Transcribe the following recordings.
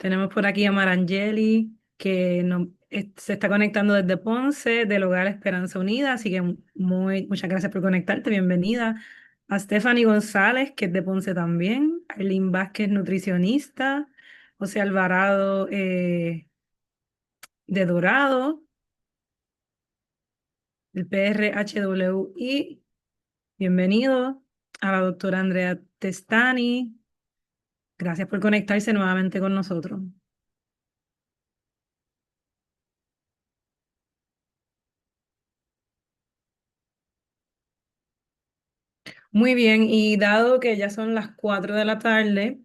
Tenemos por aquí a Marangeli, que se está conectando desde Ponce, del Hogar Esperanza Unida, así que muchas gracias por conectarte, bienvenida. A Stephanie González, que es de Ponce también, Aileen Vázquez, nutricionista, José Alvarado, de Dorado, el PRHWI, bienvenido. A la doctora Andrea Testani, gracias por conectarse nuevamente con nosotros. Muy bien, y dado que ya son las 4 de la tarde,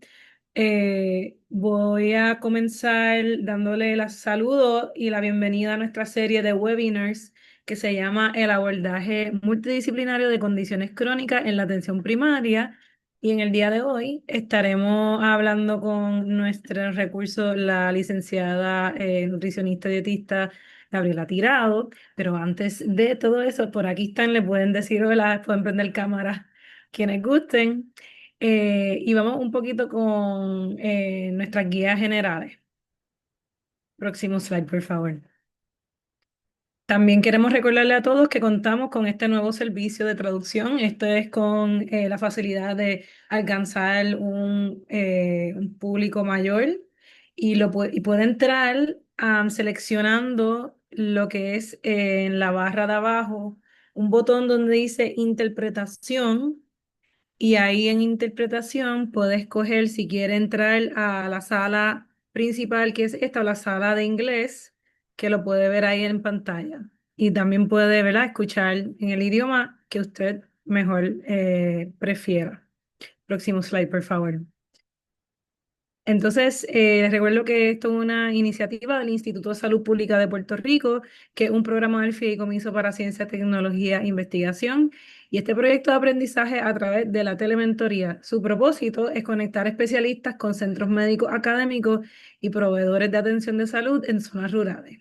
voy a comenzar dándole los saludos y la bienvenida a nuestra serie de webinars que se llama El abordaje multidisciplinario de condiciones crónicas en la atención primaria. Y en el día de hoy estaremos hablando con nuestro recurso, la licenciada nutricionista y dietista Gabriela Tirado. Pero antes de todo eso, por aquí están, le pueden decir hola, pueden prender cámara quienes gusten. Y vamos un poquito con nuestras guías generales. Próximo slide, por favor. También queremos recordarle a todos que contamos con este nuevo servicio de traducción. Esto es con la facilidad de alcanzar un público mayor y puede entrar seleccionando lo que es en la barra de abajo un botón donde dice interpretación. Y ahí en interpretación puedes escoger si quiere entrar a la sala principal, que es esta, o la sala de inglés, que lo puede ver ahí en pantalla. Y también puede, ¿verdad?, escuchar en el idioma que usted mejor prefiera. Próximo slide, por favor. Entonces, les recuerdo que esto es una iniciativa del Instituto de Salud Pública de Puerto Rico, que es un programa del Fideicomiso para Ciencia, Tecnología e Investigación. Y este proyecto de aprendizaje a través de la telementoría, su propósito es conectar especialistas con centros médicos académicos y proveedores de atención de salud en zonas rurales.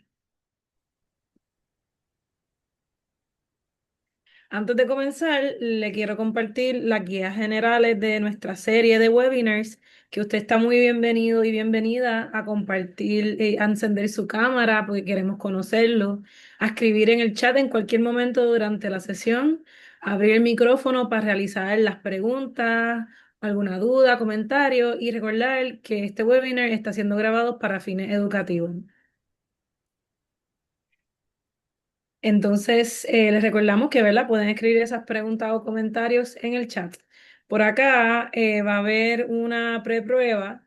Antes de comenzar, le quiero compartir las guías generales de nuestra serie de webinars, que usted está muy bienvenido y bienvenida a compartir, a encender su cámara porque queremos conocerlo, a escribir en el chat en cualquier momento durante la sesión, a abrir el micrófono para realizar las preguntas, alguna duda, comentario y recordar que este webinar está siendo grabado para fines educativos. Entonces, les recordamos que, ¿verdad?, pueden escribir esas preguntas o comentarios en el chat. Por acá va a haber una preprueba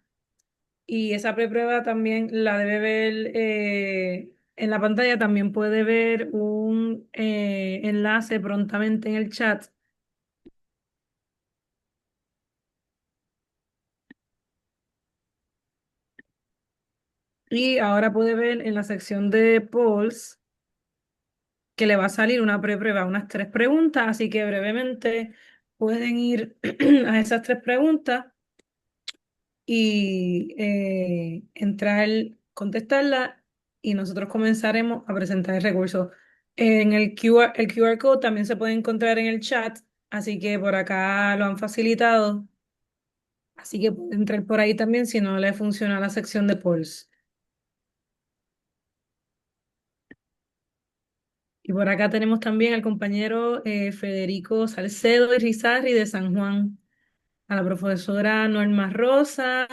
y esa preprueba también la debe ver en la pantalla. También puede ver un enlace prontamente en el chat. Y ahora puede ver en la sección de polls que le va a salir una preprueba, unas 3 preguntas. Así que brevemente pueden ir a esas 3 preguntas y entrar, contestarla y nosotros comenzaremos a presentar el recurso. En el QR code también se puede encontrar en el chat, así que por acá lo han facilitado, así que puede entrar por ahí también si no le funciona la sección de polls. Y por acá tenemos también al compañero Federico Salcedo y Rizarri de San Juan, a la profesora Norma Rosa.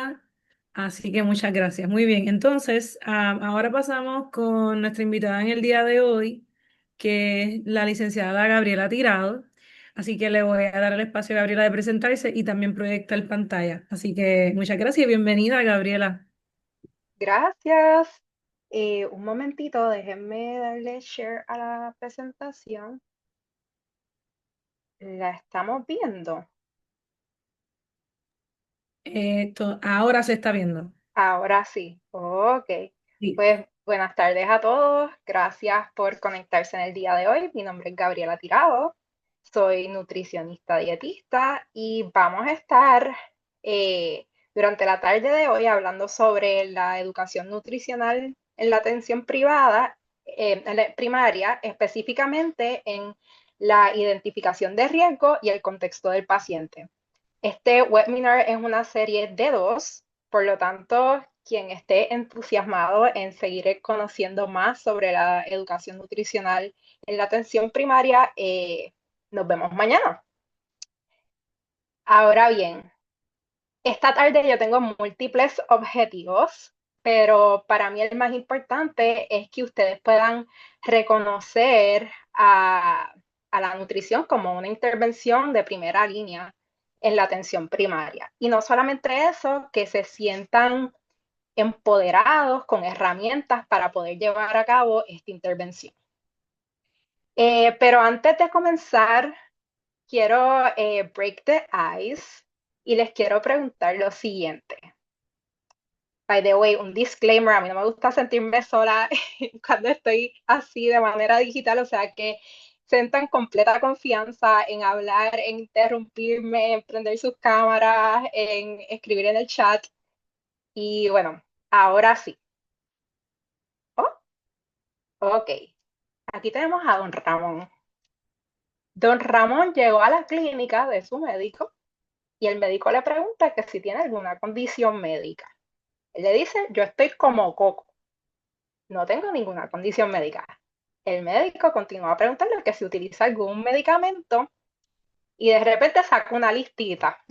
Así que muchas gracias. Muy bien, entonces ahora pasamos con nuestra invitada en el día de hoy, que es la licenciada Gabriela Tirado. Así que le voy a dar el espacio a Gabriela de presentarse y también proyectar pantalla. Así que muchas gracias y bienvenida, Gabriela. Gracias. Un momentito, déjenme darle share a la presentación. La estamos viendo. Ahora se está viendo. Ahora sí. Ok. Sí. Pues buenas tardes a todos. Gracias por conectarse en el día de hoy. Mi nombre es Gabriela Tirado. Soy nutricionista dietista y vamos a estar durante la tarde de hoy hablando sobre la educación nutricional en la atención privada, en la primaria, específicamente en la identificación de riesgo y el contexto del paciente. Este webinar es una serie de dos, por lo tanto, quien esté entusiasmado en seguir conociendo más sobre la educación nutricional en la atención primaria, nos vemos mañana. Ahora bien, esta tarde yo tengo múltiples objetivos, pero para mí el más importante es que ustedes puedan reconocer a la nutrición como una intervención de primera línea en la atención primaria. Y no solamente eso, que se sientan empoderados con herramientas para poder llevar a cabo esta intervención. Pero antes de comenzar, quiero break the ice y les quiero preguntar lo siguiente. By the way, un disclaimer, a mí no me gusta sentirme sola cuando estoy así de manera digital, o sea que sientan completa confianza en hablar, en interrumpirme, en prender sus cámaras, en escribir en el chat. Y bueno, ahora sí. Oh, ok, aquí tenemos a don Ramón. Don Ramón llegó a la clínica de su médico y el médico le pregunta que si tiene alguna condición médica. Él le dice, yo estoy como Coco, no tengo ninguna condición médica. El médico continúa a preguntarle que si utiliza algún medicamento y de repente saca una listita.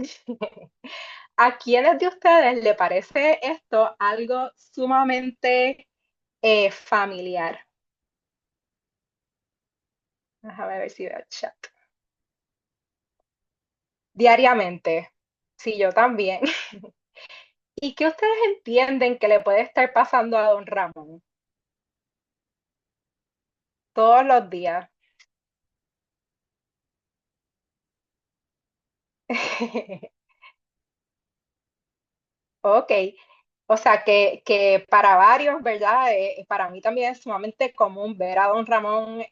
¿A quiénes de ustedes le parece esto algo sumamente familiar? Déjame ver si veo el chat. Diariamente. Sí, yo también. ¿Y qué ustedes entienden que le puede estar pasando a don Ramón todos los días? Ok, o sea que para varios, ¿verdad? Para mí también es sumamente común ver a don Ramón.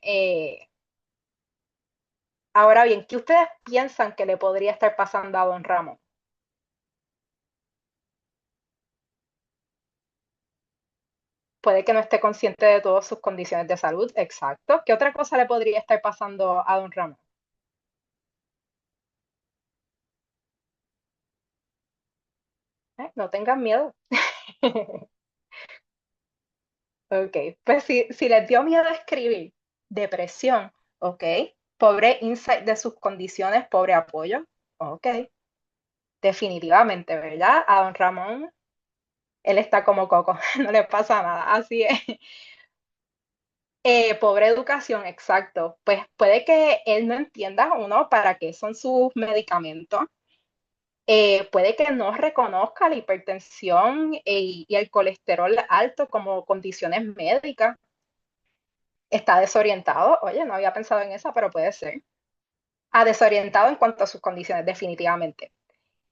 Ahora bien, ¿qué ustedes piensan que le podría estar pasando a don Ramón? Puede que no esté consciente de todas sus condiciones de salud, exacto. ¿Qué otra cosa le podría estar pasando a don Ramón? No tengan miedo. Ok, pues si les dio miedo escribir, depresión, ok, pobre insight de sus condiciones, pobre apoyo, ok, definitivamente, ¿verdad? A don Ramón, él está como Coco, no le pasa nada, así es. Pobre educación, exacto. Pues puede que él no entienda, uno, para qué son sus medicamentos. Puede que no reconozca la hipertensión y el colesterol alto como condiciones médicas. Está desorientado. Oye, no había pensado en esa, pero puede ser. Desorientado en cuanto a sus condiciones, definitivamente.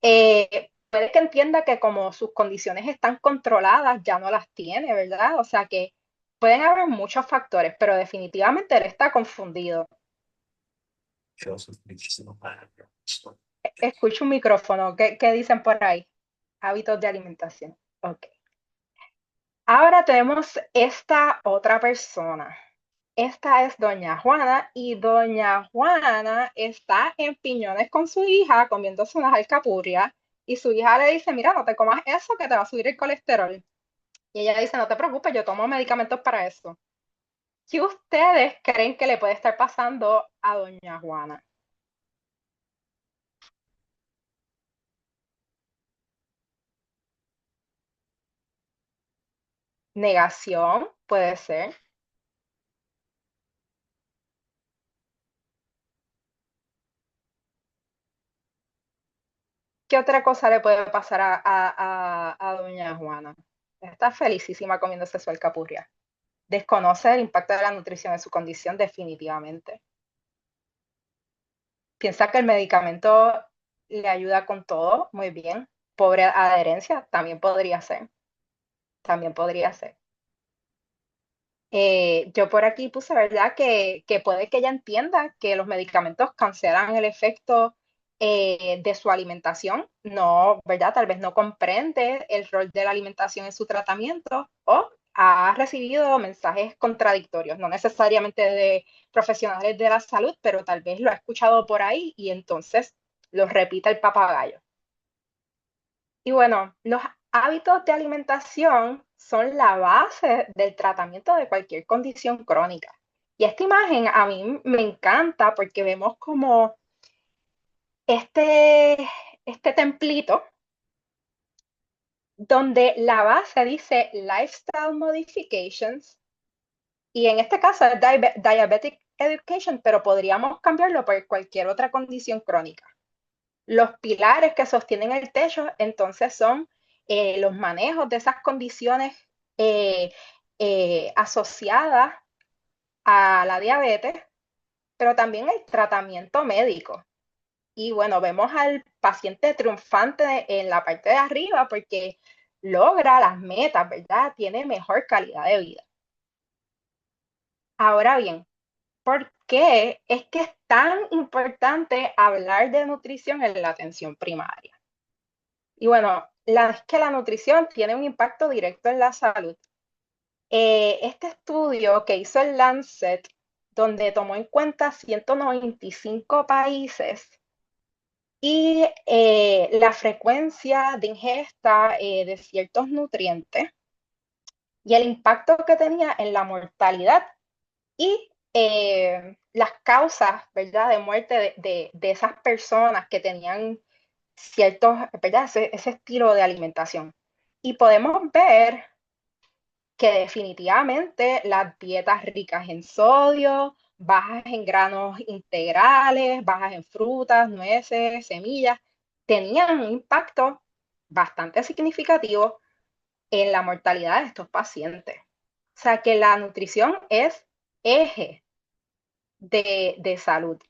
Puede que entienda que como sus condiciones están controladas, ya no las tiene, ¿verdad? O sea que pueden haber muchos factores, pero definitivamente él está confundido. Escucho un micrófono. ¿Qué dicen por ahí? Hábitos de alimentación. Ok. Ahora tenemos esta otra persona. Esta es doña Juana y doña Juana está en piñones con su hija comiéndose unas alcapurrias y su hija le dice, mira, no te comas eso que te va a subir el colesterol. Y ella dice, no te preocupes, yo tomo medicamentos para eso. ¿Qué ustedes creen que le puede estar pasando a doña Juana? Negación, puede ser. ¿Qué otra cosa le puede pasar a doña Juana? Está felicísima comiéndose su alcapurria. Desconoce el impacto de la nutrición en su condición definitivamente. Piensa que el medicamento le ayuda con todo, muy bien. Pobre adherencia, también podría ser. También podría ser. Yo por aquí puse, ¿verdad? Que puede que ella entienda que los medicamentos cancelan el efecto de su alimentación. No, ¿verdad? Tal vez no comprende el rol de la alimentación en su tratamiento o ha recibido mensajes contradictorios, no necesariamente de profesionales de la salud, pero tal vez lo ha escuchado por ahí y entonces lo repita el papagayo. Y bueno, hábitos de alimentación son la base del tratamiento de cualquier condición crónica. Y esta imagen a mí me encanta porque vemos como este templito donde la base dice Lifestyle Modifications y en este caso es Diabetic Education, pero podríamos cambiarlo por cualquier otra condición crónica. Los pilares que sostienen el techo entonces son los manejos de esas condiciones asociadas a la diabetes, pero también el tratamiento médico. Y bueno, vemos al paciente triunfante en la parte de arriba porque logra las metas, ¿verdad? Tiene mejor calidad de vida. Ahora bien, ¿por qué es que es tan importante hablar de nutrición en la atención primaria? Y bueno, es que la nutrición tiene un impacto directo en la salud. Este estudio que hizo el Lancet, donde tomó en cuenta 195 países y la frecuencia de ingesta de ciertos nutrientes y el impacto que tenía en la mortalidad y las causas, ¿verdad?, de muerte de esas personas que tenían ciertos, ¿verdad?, ese estilo de alimentación. Y podemos ver que definitivamente las dietas ricas en sodio, bajas en granos integrales, bajas en frutas, nueces, semillas, tenían un impacto bastante significativo en la mortalidad de estos pacientes. O sea que la nutrición es eje de salud.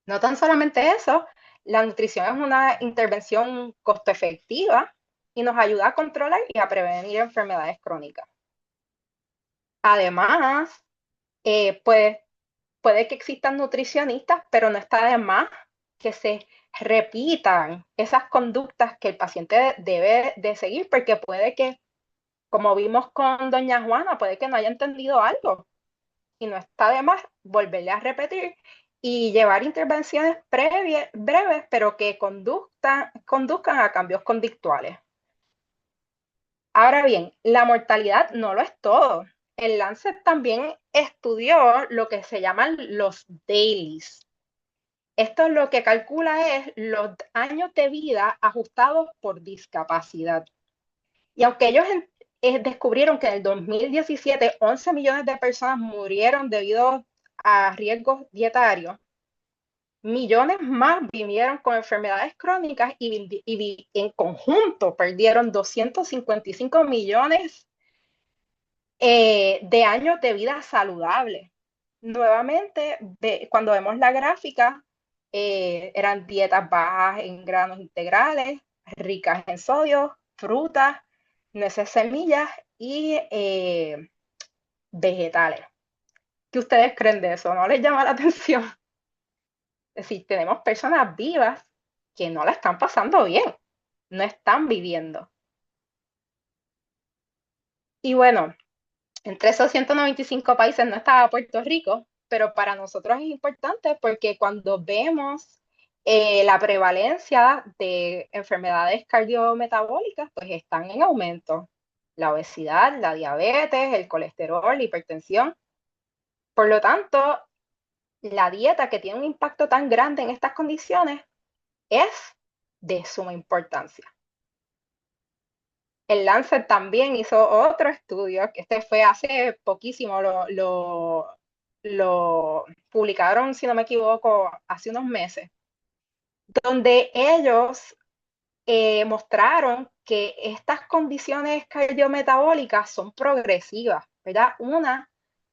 No tan solamente eso, la nutrición es una intervención costo efectiva y nos ayuda a controlar y a prevenir enfermedades crónicas. Además, pues puede que existan nutricionistas, pero no está de más que se repitan esas conductas que el paciente debe de seguir, porque puede que, como vimos con doña Juana, puede que no haya entendido algo y no está de más volverle a repetir y llevar intervenciones breves, pero que conduzcan a cambios conductuales. Ahora bien, la mortalidad no lo es todo. El Lancet también estudió lo que se llaman los DAILIs. Esto es lo que calcula es los años de vida ajustados por discapacidad. Y aunque ellos descubrieron que en el 2017 11 millones de personas murieron debido a riesgos dietarios, millones más vivieron con enfermedades crónicas y en conjunto perdieron 255 millones de años de vida saludable. Nuevamente, cuando vemos la gráfica, eran dietas bajas en granos integrales, ricas en sodio, frutas, nueces, semillas y vegetales. ¿Qué ustedes creen de eso? ¿No les llama la atención? Es decir, tenemos personas vivas que no la están pasando bien, no están viviendo. Y bueno, entre esos 195 países no estaba Puerto Rico, pero para nosotros es importante porque cuando vemos la prevalencia de enfermedades cardiometabólicas, pues están en aumento. La obesidad, la diabetes, el colesterol, la hipertensión. Por lo tanto, la dieta que tiene un impacto tan grande en estas condiciones es de suma importancia. El Lancet también hizo otro estudio, que este fue hace poquísimo, lo publicaron, si no me equivoco, hace unos meses, donde ellos mostraron que estas condiciones cardiometabólicas son progresivas, ¿verdad? Una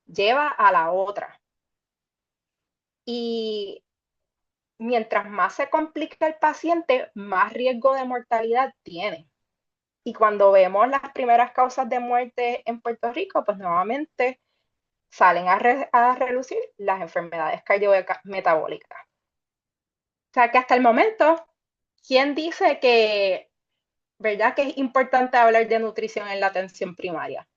lleva a la otra. Y mientras más se complica el paciente, más riesgo de mortalidad tiene. Y cuando vemos las primeras causas de muerte en Puerto Rico, pues nuevamente salen a relucir las enfermedades cardiometabólicas. O sea que hasta el momento, ¿quién dice que, verdad, que es importante hablar de nutrición en la atención primaria?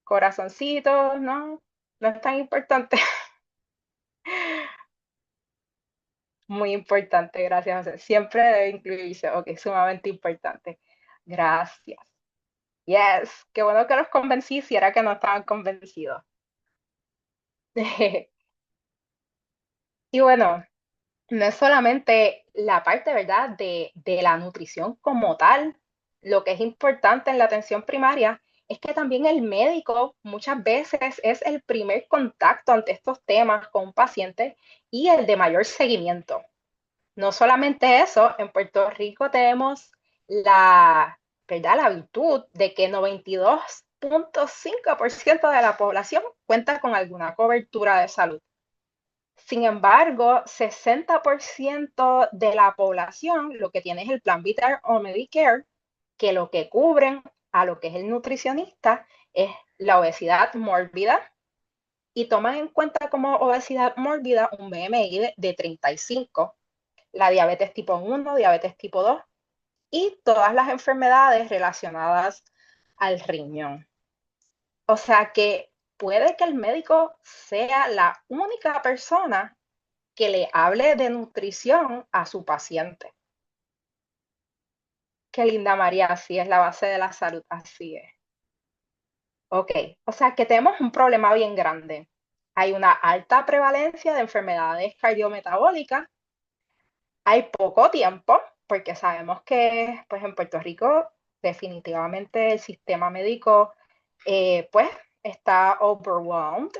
Corazoncitos, ¿no? No es tan importante. Muy importante, gracias, José. Siempre debe incluirse, ok, sumamente importante. Gracias. Yes, qué bueno que los convencí si era que no estaban convencidos. Y bueno, no es solamente la parte, ¿verdad?, de la nutrición como tal. Lo que es importante en la atención primaria es que también el médico muchas veces es el primer contacto ante estos temas con un paciente y el de mayor seguimiento. No solamente eso, en Puerto Rico tenemos la, ¿verdad?, la virtud de que 92.5% de la población cuenta con alguna cobertura de salud. Sin embargo, 60% de la población lo que tiene es el plan Vital o Medicare, que lo que cubren a lo que es el nutricionista es la obesidad mórbida y toman en cuenta como obesidad mórbida un BMI de 35, la diabetes tipo 1, diabetes tipo 2 y todas las enfermedades relacionadas al riñón. O sea que puede que el médico sea la única persona que le hable de nutrición a su paciente. Qué linda, María, así es la base de la salud, así es. Ok, o sea que tenemos un problema bien grande. Hay una alta prevalencia de enfermedades cardiometabólicas, hay poco tiempo, porque sabemos que pues en Puerto Rico definitivamente el sistema médico pues está overwhelmed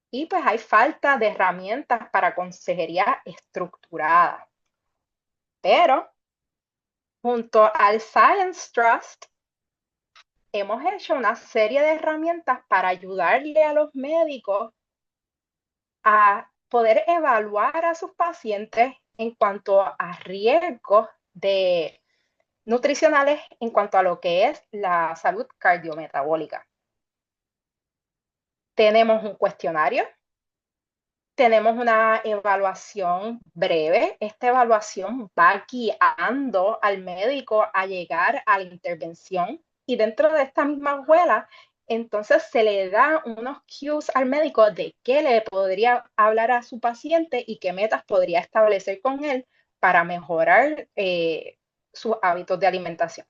y pues hay falta de herramientas para consejería estructurada. Pero junto al Science Trust, hemos hecho una serie de herramientas para ayudarle a los médicos a poder evaluar a sus pacientes en cuanto a riesgos de nutricionales en cuanto a lo que es la salud cardiometabólica. Tenemos un cuestionario, tenemos una evaluación breve. Esta evaluación va guiando al médico a llegar a la intervención y dentro de esta misma escuela, entonces se le da unos cues al médico de qué le podría hablar a su paciente y qué metas podría establecer con él para mejorar sus hábitos de alimentación.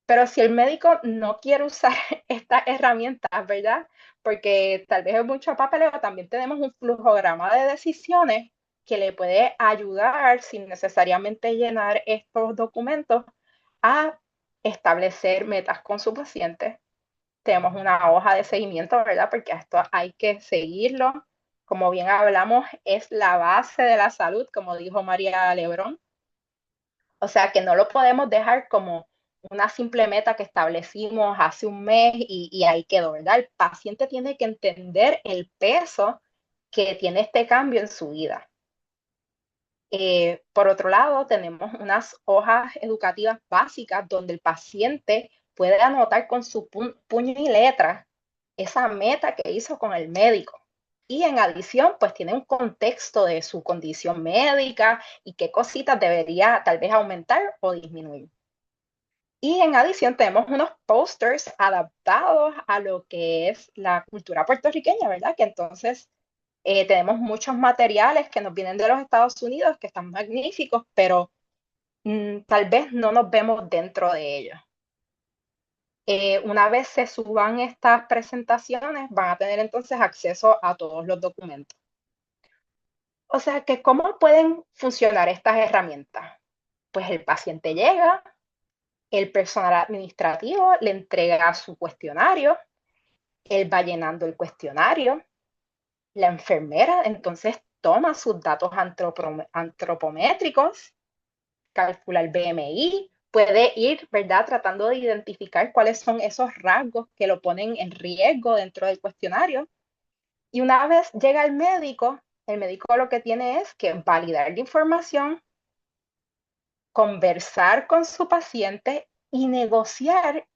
Pero si el médico no quiere usar estas herramientas, ¿verdad? Porque tal vez es mucho papeleo, también tenemos un flujograma de decisiones que le puede ayudar sin necesariamente llenar estos documentos a establecer metas con su paciente. Tenemos una hoja de seguimiento, ¿verdad? Porque esto hay que seguirlo. Como bien hablamos, es la base de la salud, como dijo María Lebrón. O sea que no lo podemos dejar como una simple meta que establecimos hace un mes y ahí quedó, ¿verdad? El paciente tiene que entender el peso que tiene este cambio en su vida. Por otro lado, tenemos unas hojas educativas básicas donde el paciente puede anotar con su puño y letra esa meta que hizo con el médico. Y en adición, pues tiene un contexto de su condición médica y qué cositas debería tal vez aumentar o disminuir. Y en adición tenemos unos posters adaptados a lo que es la cultura puertorriqueña, ¿verdad? Que entonces tenemos muchos materiales que nos vienen de los Estados Unidos, que están magníficos, pero tal vez no nos vemos dentro de ellos. Una vez se suban estas presentaciones, van a tener entonces acceso a todos los documentos. O sea que, ¿cómo pueden funcionar estas herramientas? Pues el paciente llega, el personal administrativo le entrega su cuestionario, él va llenando el cuestionario, la enfermera entonces toma sus datos antropométricos, calcula el BMI, puede ir, ¿verdad?, tratando de identificar cuáles son esos rasgos que lo ponen en riesgo dentro del cuestionario. Y una vez llega el médico lo que tiene es que validar la información, conversar con su paciente y negociar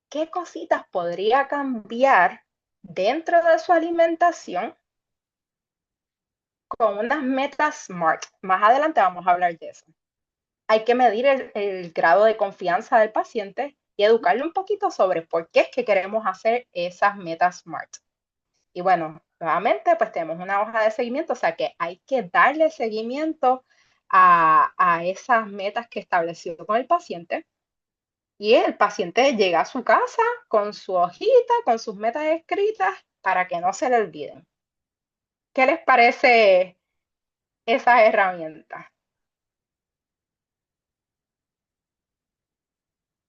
qué cositas podría cambiar dentro de su alimentación con unas metas SMART. Más adelante vamos a hablar de eso. Hay que medir el grado de confianza del paciente y educarle un poquito sobre por qué es que queremos hacer esas metas SMART. Y bueno, Nuevamente, pues tenemos una hoja de seguimiento, o sea que hay que darle seguimiento a esas metas que estableció con el paciente. Y el paciente llega a su casa con su hojita, con sus metas escritas, para que no se le olviden. ¿Qué les parece esas herramientas?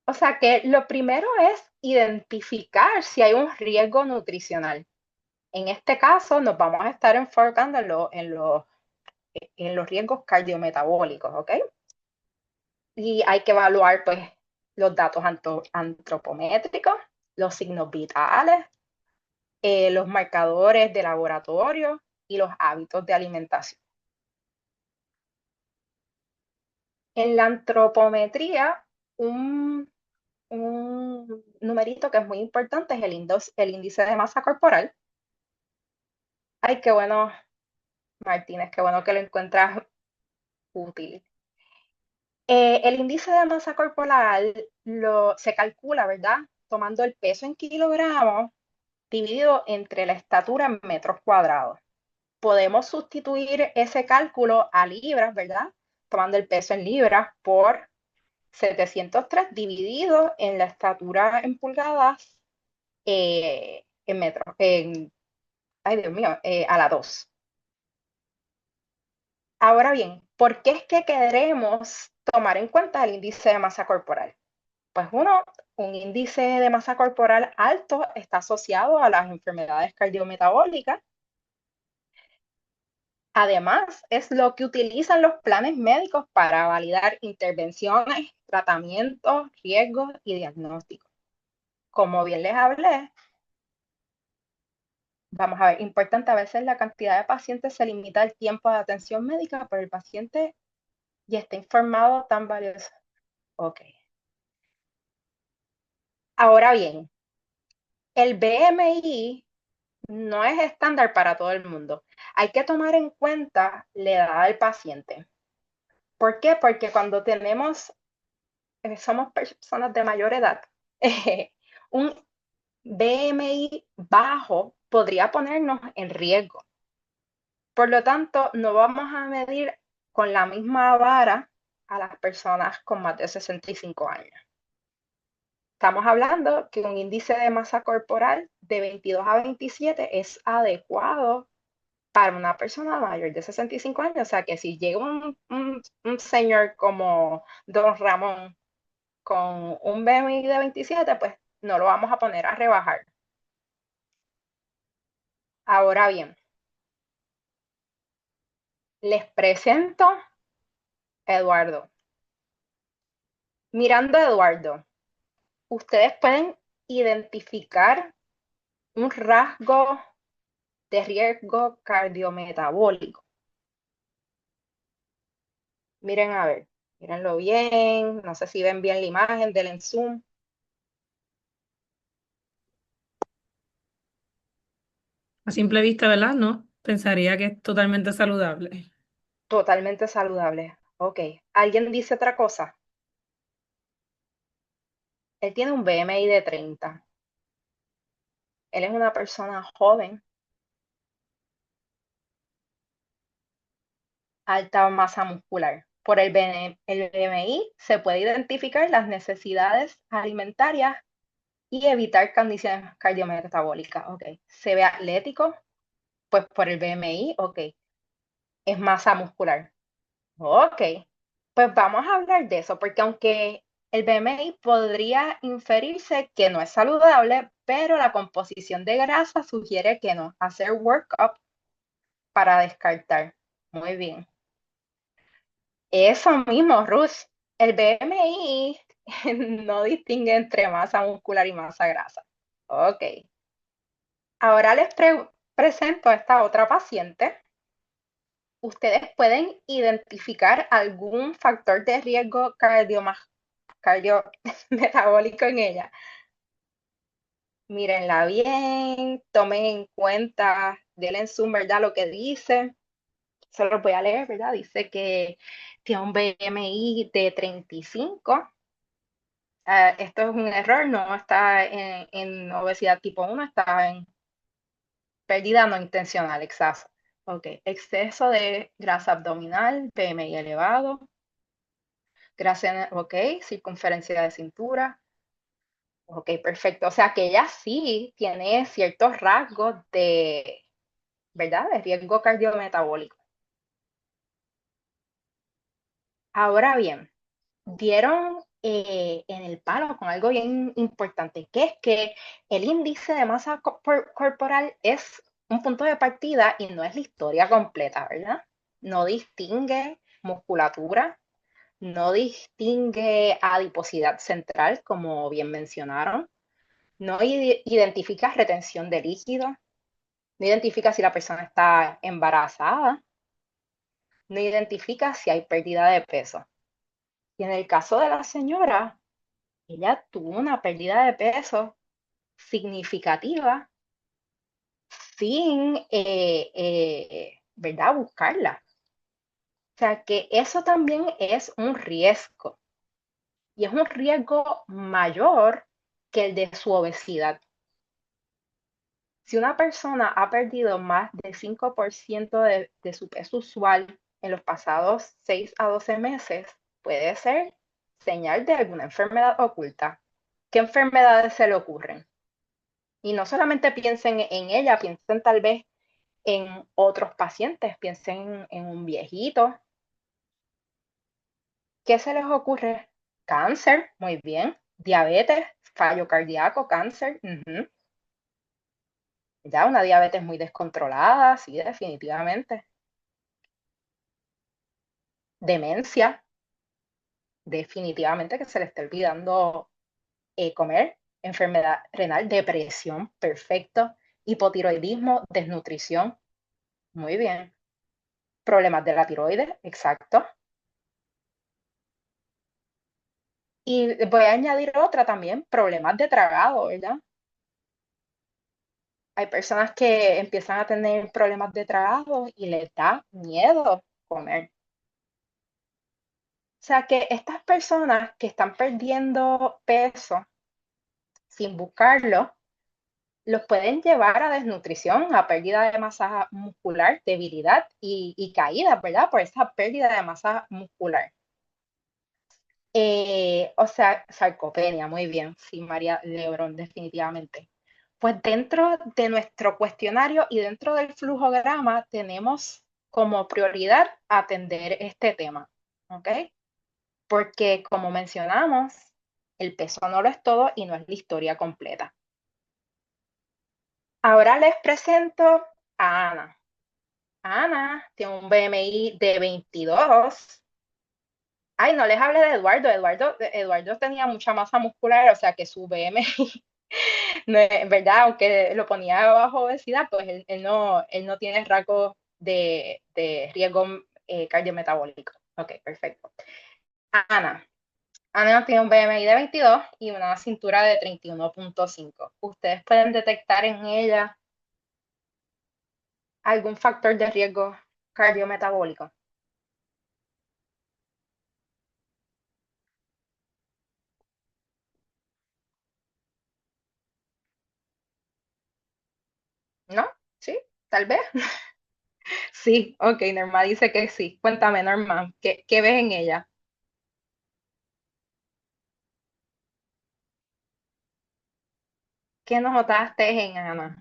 O sea que lo primero es identificar si hay un riesgo nutricional. En este caso, nos vamos a estar enfocando en los riesgos cardiometabólicos, ¿ok? Y hay que evaluar, pues, los datos antropométricos, los signos vitales, los marcadores de laboratorio y los hábitos de alimentación. En la antropometría, un numerito que es muy importante es el índice de masa corporal. Ay, qué bueno, Martínez, qué bueno que lo encuentras útil. El índice de masa corporal se calcula, ¿verdad? Tomando el peso en kilogramos dividido entre la estatura en metros cuadrados. Podemos sustituir ese cálculo a libras, ¿verdad? Tomando el peso en libras por 703 dividido en la estatura en pulgadas en metros, ay Dios mío, a la 2. Ahora bien, ¿por qué es que queremos tomar en cuenta el índice de masa corporal? Pues uno, un índice de masa corporal alto está asociado a las enfermedades cardiometabólicas. Además, es lo que utilizan los planes médicos para validar intervenciones, tratamientos, riesgos y diagnósticos. Como bien les hablé, vamos a ver, importante, a veces la cantidad de pacientes se limita al tiempo de atención médica, pero el paciente ya está informado tan valioso. Ok. Ahora bien, el BMI no es estándar para todo el mundo. Hay que tomar en cuenta la edad del paciente. ¿Por qué? Porque cuando somos personas de mayor edad, un BMI bajo podría ponernos en riesgo. Por lo tanto, no vamos a medir con la misma vara a las personas con más de 65 años. Estamos hablando que un índice de masa corporal de 22 a 27 es adecuado para una persona mayor de 65 años. O sea que si llega un señor como Don Ramón con un BMI de 27, pues no lo vamos a poner a rebajar. Ahora bien, les presento a Eduardo. Mirando a Eduardo, ustedes pueden identificar un rasgo de riesgo cardiometabólico. Miren a ver, mírenlo bien, no sé si ven bien la imagen del zoom. A simple vista, ¿verdad? No, pensaría que es totalmente saludable. Totalmente saludable. Ok, ¿alguien dice otra cosa? Él tiene un BMI de 30. Él es una persona joven, alta masa muscular. Por el BMI se puede identificar las necesidades alimentarias y evitar condiciones cardiometabólicas. Ok, se ve atlético, pues por el BMI, ok, es masa muscular. Ok, pues vamos a hablar de eso, porque aunque el BMI podría inferirse que no es saludable, pero la composición de grasa sugiere que no. Hacer workup para descartar. Muy bien. Eso mismo, Ruth. El BMI no distingue entre masa muscular y masa grasa. Ok. Ahora les presento a esta otra paciente. Ustedes pueden identificar algún factor de riesgo cardiometabólico en ella. Mírenla bien, tomen en cuenta, denle en zoom, ¿verdad? Lo que dice. Se lo voy a leer, ¿verdad? Dice que tiene un BMI de 35. Esto es un error, no está en obesidad tipo 1, está Pérdida no intencional, exceso. Ok, exceso de grasa abdominal, BMI elevado, grasa, ok, circunferencia de cintura. Ok, perfecto. O sea que ella sí tiene ciertos rasgos de, ¿verdad? De riesgo cardiometabólico. Ahora bien, dieron en el palo con algo bien importante, que es que el índice de masa corporal es un punto de partida y no es la historia completa, ¿verdad? No distingue musculatura, no distingue adiposidad central, como bien mencionaron, no identifica retención de líquido, no identifica si la persona está embarazada, no identifica si hay pérdida de peso. Y en el caso de la señora, ella tuvo una pérdida de peso significativa sin, ¿verdad?, buscarla. O sea que eso también es un riesgo y es un riesgo mayor que el de su obesidad. Si una persona ha perdido más del 5% de su peso usual en los pasados 6 a 12 meses, puede ser señal de alguna enfermedad oculta. ¿Qué enfermedades se le ocurren? Y no solamente piensen en ella, piensen tal vez en otros pacientes, piensen en un viejito. ¿Qué se les ocurre? Cáncer, muy bien. Diabetes, fallo cardíaco, cáncer. Ya una diabetes muy descontrolada, sí, definitivamente. Demencia, definitivamente que se le está olvidando comer. Enfermedad renal, depresión, perfecto. Hipotiroidismo, desnutrición, muy bien. Problemas de la tiroides, exacto. Y voy a añadir otra también, problemas de tragado, ¿verdad? Hay personas que empiezan a tener problemas de tragado y les da miedo comer. O sea que estas personas que están perdiendo peso sin buscarlo, los pueden llevar a desnutrición, a pérdida de masa muscular, debilidad y caída, ¿verdad? Por esa pérdida de masa muscular. O sea, sarcopenia, muy bien, sí, María Lebrón, definitivamente. Pues dentro de nuestro cuestionario y dentro del flujograma tenemos como prioridad atender este tema, ¿ok? Porque como mencionamos, el peso no lo es todo y no es la historia completa. Ahora les presento a Ana. Ana tiene un BMI de 22. Ay, no les hable de Eduardo. Eduardo tenía mucha masa muscular, o sea que su BMI, no, en verdad, aunque lo ponía bajo obesidad, pues él no tiene rasgos de riesgo cardiometabólico. Ok, perfecto. Ana. Ana tiene un BMI de 22 y una cintura de 31.5. Ustedes pueden detectar en ella algún factor de riesgo cardiometabólico. ¿No? ¿Sí? Tal vez. Sí, ok, Norma dice que sí. Cuéntame, Norma, ¿qué ves en ella? ¿Qué notaste en Ana?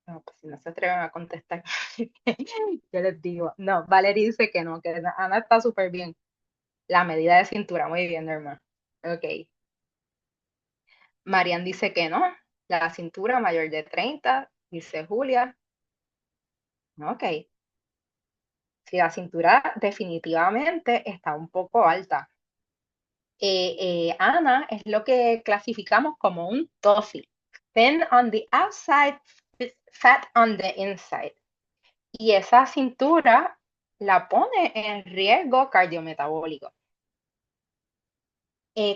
No, pues si no se atreven a contestar, yo les digo. No, Valerie dice que no, que Ana está súper bien. La medida de cintura, muy bien, Norma. Ok. Marian dice que no. La cintura mayor de 30, dice Julia. Ok. Si la cintura definitivamente está un poco alta. Ana es lo que clasificamos como un TOFI. Thin on the outside, fat on the inside. Y esa cintura la pone en riesgo cardiometabólico.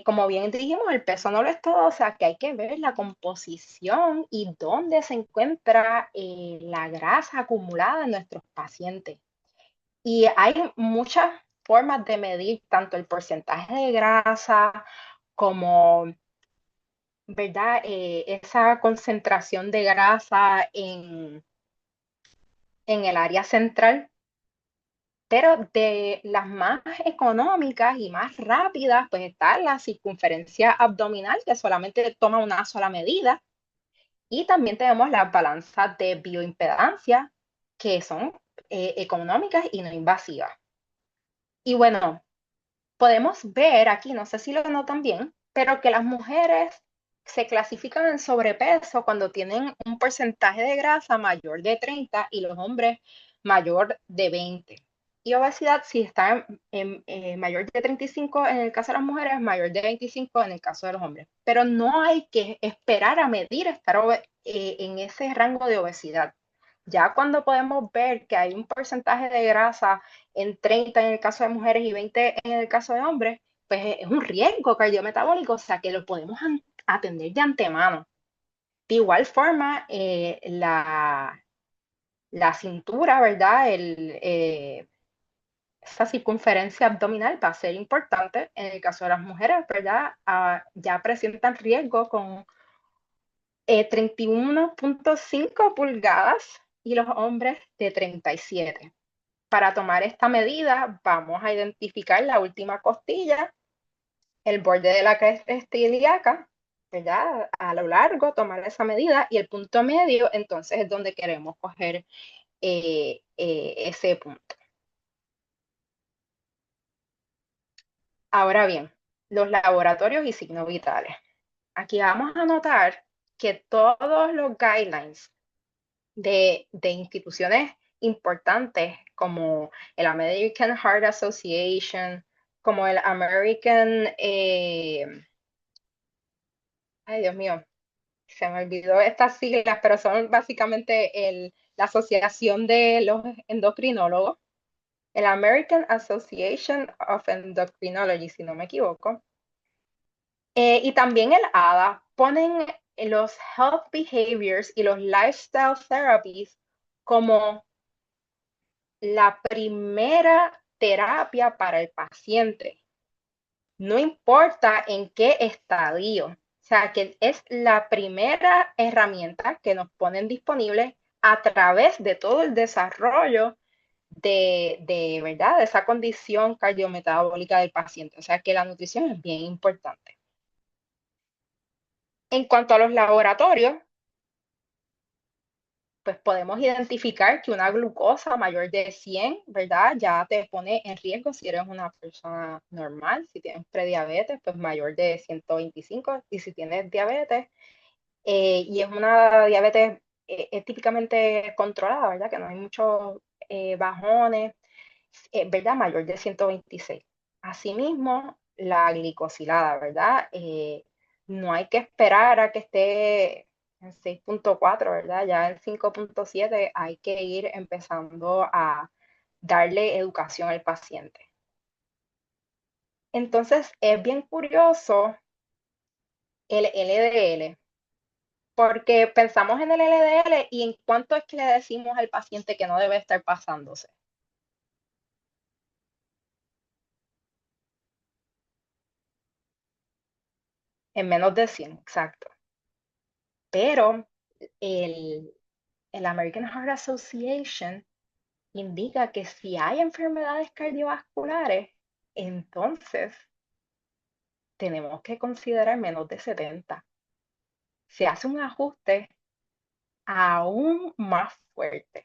Como bien dijimos, el peso no lo es todo, o sea que hay que ver la composición y dónde se encuentra la grasa acumulada en nuestros pacientes. Y hay muchas formas de medir tanto el porcentaje de grasa como, ¿verdad? Esa concentración de grasa en el área central, pero de las más económicas y más rápidas, pues está la circunferencia abdominal, que solamente toma una sola medida, y también tenemos las balanzas de bioimpedancia, que son económicas y no invasivas. Y bueno, podemos ver aquí, no sé si lo notan bien, pero que las mujeres se clasifican en sobrepeso cuando tienen un porcentaje de grasa mayor de 30 y los hombres mayor de 20. Y obesidad si está en mayor de 35 en el caso de las mujeres, mayor de 25 en el caso de los hombres. Pero no hay que esperar a medir estar en ese rango de obesidad. Ya cuando podemos ver que hay un porcentaje de grasa en 30 en el caso de mujeres y 20 en el caso de hombres, pues es un riesgo cardiometabólico, o sea que lo podemos atender de antemano. De igual forma, la cintura, ¿verdad? Esa circunferencia abdominal va a ser importante. En el caso de las mujeres, ¿verdad? Ya presentan riesgo con 31.5 pulgadas y los hombres de 37. Para tomar esta medida, vamos a identificar la última costilla, el borde de la cresta ilíaca, ¿verdad? A lo largo, tomar esa medida y el punto medio, entonces es donde queremos coger ese punto. Ahora bien, los laboratorios y signos vitales. Aquí vamos a notar que todos los guidelines de instituciones importantes como el American Heart Association, como el American, ay Dios mío, se me olvidó estas siglas, pero son básicamente la Asociación de los Endocrinólogos, el American Association of Endocrinology, si no me equivoco, y también el ADA, ponen los health behaviors y los lifestyle therapies como la primera terapia para el paciente. No importa en qué estadio. O sea, que es la primera herramienta que nos ponen disponible a través de todo el desarrollo ¿verdad? De esa condición cardiometabólica del paciente. O sea, que la nutrición es bien importante. En cuanto a los laboratorios, pues podemos identificar que una glucosa mayor de 100, ¿verdad? Ya te pone en riesgo si eres una persona normal. Si tienes prediabetes, pues mayor de 125. Y si tienes diabetes, y es una diabetes típicamente controlada, ¿verdad? Que no hay muchos bajones, ¿verdad? Mayor de 126. Asimismo, la glicosilada, ¿verdad? No hay que esperar a que esté en 6.4, ¿verdad? Ya en 5.7 hay que ir empezando a darle educación al paciente. Entonces, es bien curioso el LDL, porque pensamos en el LDL y en cuánto es que le decimos al paciente que no debe estar pasándose. En menos de 100, exacto. Pero el American Heart Association indica que si hay enfermedades cardiovasculares, entonces tenemos que considerar menos de 70. Se hace un ajuste aún más fuerte.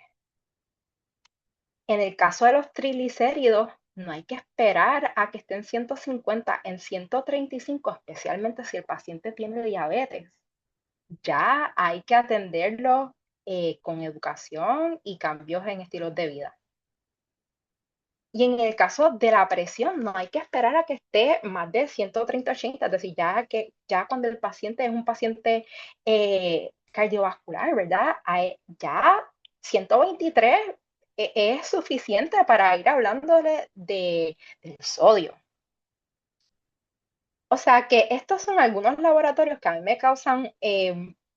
En el caso de los triglicéridos, no hay que esperar a que estén en 150, en 135, especialmente si el paciente tiene diabetes. Ya hay que atenderlo con educación y cambios en estilos de vida. Y en el caso de la presión, no hay que esperar a que esté más de 130/80, es decir, ya cuando el paciente es un paciente cardiovascular, ¿verdad? Ya 123 es suficiente para ir hablándole del sodio. O sea que estos son algunos laboratorios que a mí me causan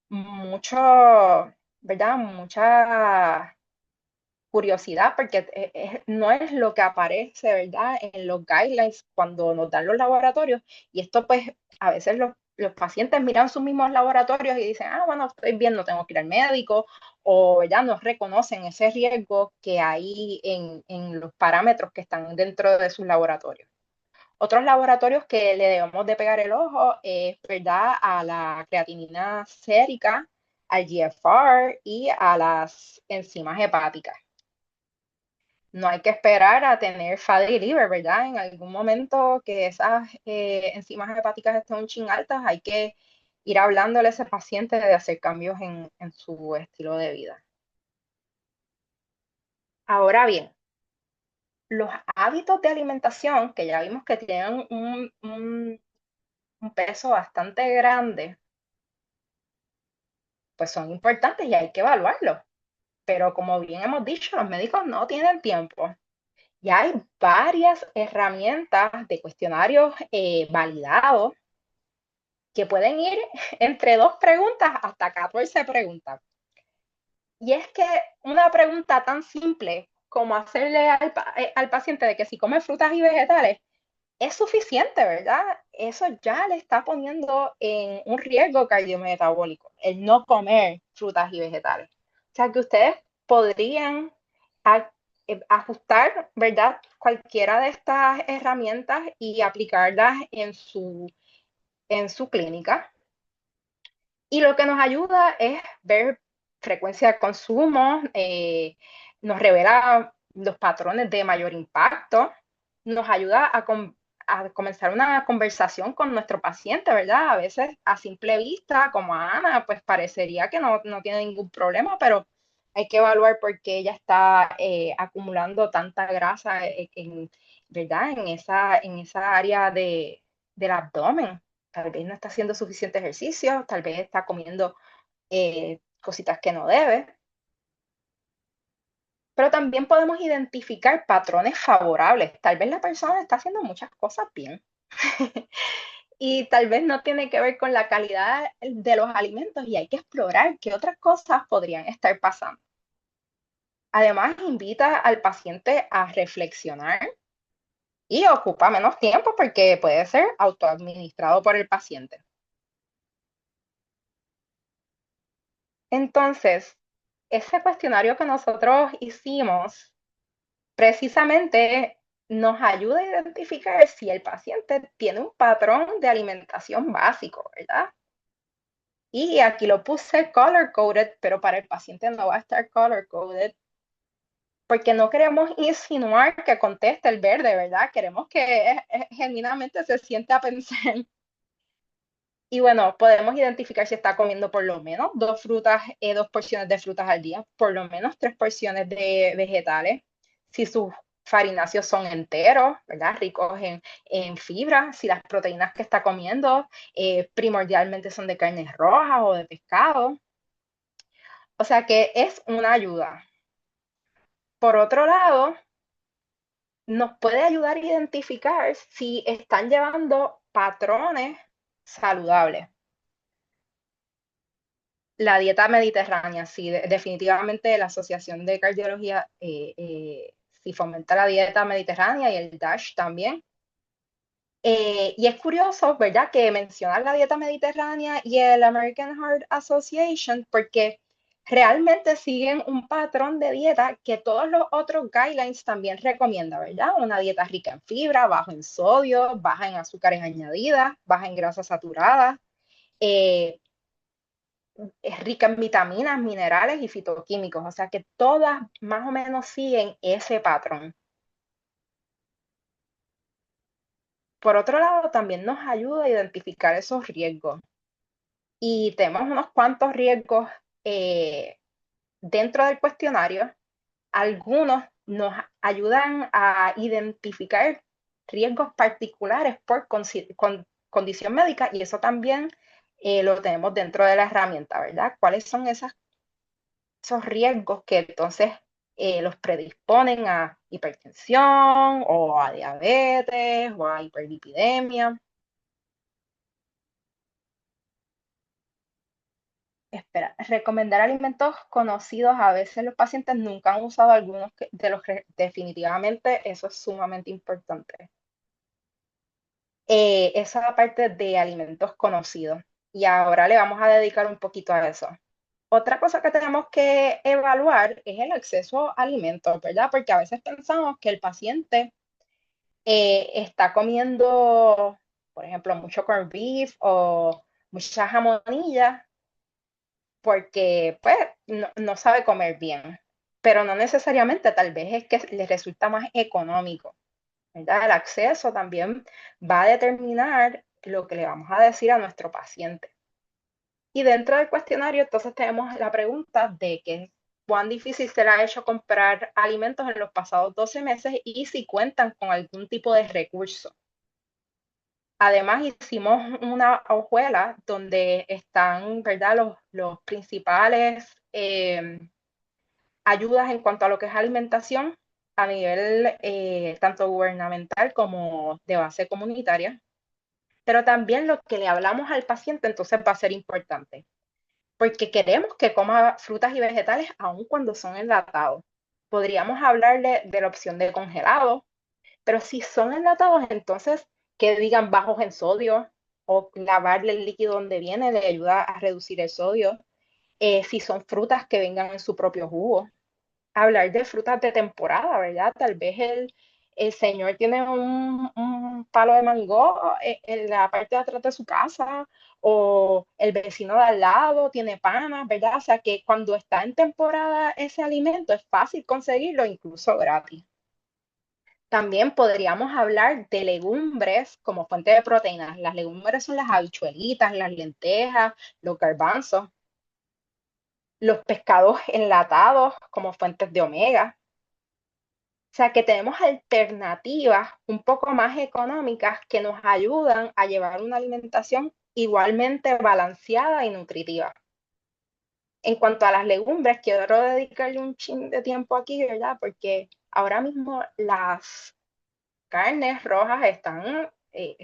mucho, ¿verdad? Mucha curiosidad porque no es lo que aparece, ¿verdad? En los guidelines cuando nos dan los laboratorios. Y esto pues a veces los pacientes miran sus mismos laboratorios y dicen, ah, bueno, estoy bien, no tengo que ir al médico, o ya no reconocen ese riesgo que hay en los parámetros que están dentro de sus laboratorios. Otros laboratorios que le debemos de pegar el ojo es, ¿verdad?, a la creatinina sérica, al GFR y a las enzimas hepáticas. No hay que esperar a tener fatty liver, ¿verdad? En algún momento que esas enzimas hepáticas estén un chin altas, hay que ir hablándole a ese paciente de hacer cambios en su estilo de vida. Ahora bien, los hábitos de alimentación, que ya vimos que tienen un peso bastante grande, pues son importantes y hay que evaluarlos. Pero como bien hemos dicho, los médicos no tienen tiempo. Ya hay varias herramientas de cuestionarios validados que pueden ir entre 2 preguntas hasta 14 preguntas. Y es que una pregunta tan simple como hacerle al paciente de que si come frutas y vegetales es suficiente, ¿verdad? Eso ya le está poniendo en un riesgo cardiometabólico, el no comer frutas y vegetales. O sea que ustedes podrían ajustar, ¿verdad?, cualquiera de estas herramientas y aplicarlas en su clínica. Y lo que nos ayuda es ver frecuencia de consumo, nos revela los patrones de mayor impacto, nos ayuda a comenzar una conversación con nuestro paciente, ¿verdad? A veces a simple vista, como a Ana, pues parecería que no tiene ningún problema, pero hay que evaluar por qué ella está acumulando tanta grasa ¿verdad? En esa área del abdomen. Tal vez no está haciendo suficiente ejercicio, tal vez está comiendo cositas que no debe. Pero también podemos identificar patrones favorables. Tal vez la persona está haciendo muchas cosas bien. Y tal vez no tiene que ver con la calidad de los alimentos y hay que explorar qué otras cosas podrían estar pasando. Además, invita al paciente a reflexionar y ocupa menos tiempo porque puede ser autoadministrado por el paciente. Entonces, ese cuestionario que nosotros hicimos precisamente nos ayuda a identificar si el paciente tiene un patrón de alimentación básico, ¿verdad? Y aquí lo puse color coded, pero para el paciente no va a estar color coded porque no queremos insinuar que conteste el verde, ¿verdad? Queremos que genuinamente se siente a pensar. Y bueno, podemos identificar si está comiendo por lo menos 2 porciones de frutas al día, por lo menos 3 porciones de vegetales, si sus farináceos son enteros, ¿verdad? Ricos en fibra, si las proteínas que está comiendo primordialmente son de carnes rojas o de pescado. O sea que es una ayuda. Por otro lado, nos puede ayudar a identificar si están llevando patrones saludables. La dieta mediterránea, sí, definitivamente la Asociación de Cardiología sí fomenta la dieta mediterránea y el DASH también. Y es curioso, ¿verdad?, que mencionar la dieta mediterránea y el American Heart Association porque realmente siguen un patrón de dieta que todos los otros guidelines también recomiendan, ¿verdad? Una dieta rica en fibra, bajo en sodio, baja en azúcares añadidas, baja en grasas saturadas. Es rica en vitaminas, minerales y fitoquímicos, o sea que todas más o menos siguen ese patrón. Por otro lado, también nos ayuda a identificar esos riesgos. Y tenemos unos cuantos riesgos dentro del cuestionario. Algunos nos ayudan a identificar riesgos particulares por condición médica y eso también lo tenemos dentro de la herramienta, ¿verdad? ¿Cuáles son esos riesgos que entonces los predisponen a hipertensión o a diabetes o a hiperlipidemia? espera, recomendar alimentos conocidos. A veces los pacientes nunca han usado algunos de los que definitivamente eso es sumamente importante. Esa parte de alimentos conocidos. Y ahora le vamos a dedicar un poquito a eso. Otra cosa que tenemos que evaluar es el acceso a alimentos, ¿verdad? Porque a veces pensamos que el paciente está comiendo, por ejemplo, mucho corned beef o mucha jamonilla porque pues no sabe comer bien, pero no necesariamente, tal vez es que le resulta más económico, ¿verdad? El acceso también va a determinar lo que le vamos a decir a nuestro paciente. Y dentro del cuestionario, entonces tenemos la pregunta de que cuán difícil se le ha hecho comprar alimentos en los pasados 12 meses y si cuentan con algún tipo de recurso. Además, hicimos una hojuela donde están, ¿verdad?, los principales ayudas en cuanto a lo que es alimentación a nivel tanto gubernamental como de base comunitaria, pero también lo que le hablamos al paciente entonces va a ser importante, porque queremos que coma frutas y vegetales aun cuando son enlatados. Podríamos hablarle de la opción de congelado, pero si son enlatados, entonces que digan bajos en sodio o lavarle el líquido donde viene le ayuda a reducir el sodio. Si son frutas que vengan en su propio jugo, hablar de frutas de temporada, ¿verdad? Tal vez el señor tiene un palo de mango en la parte de atrás de su casa o el vecino de al lado tiene panas, ¿verdad? O sea que cuando está en temporada ese alimento es fácil conseguirlo, incluso gratis. También podríamos hablar de legumbres como fuente de proteínas. Las legumbres son las habichuelitas, las lentejas, los garbanzos, los pescados enlatados como fuentes de omega. O sea que tenemos alternativas un poco más económicas que nos ayudan a llevar una alimentación igualmente balanceada y nutritiva. En cuanto a las legumbres, quiero dedicarle un chin de tiempo aquí, ¿verdad? Porque ahora mismo las carnes rojas están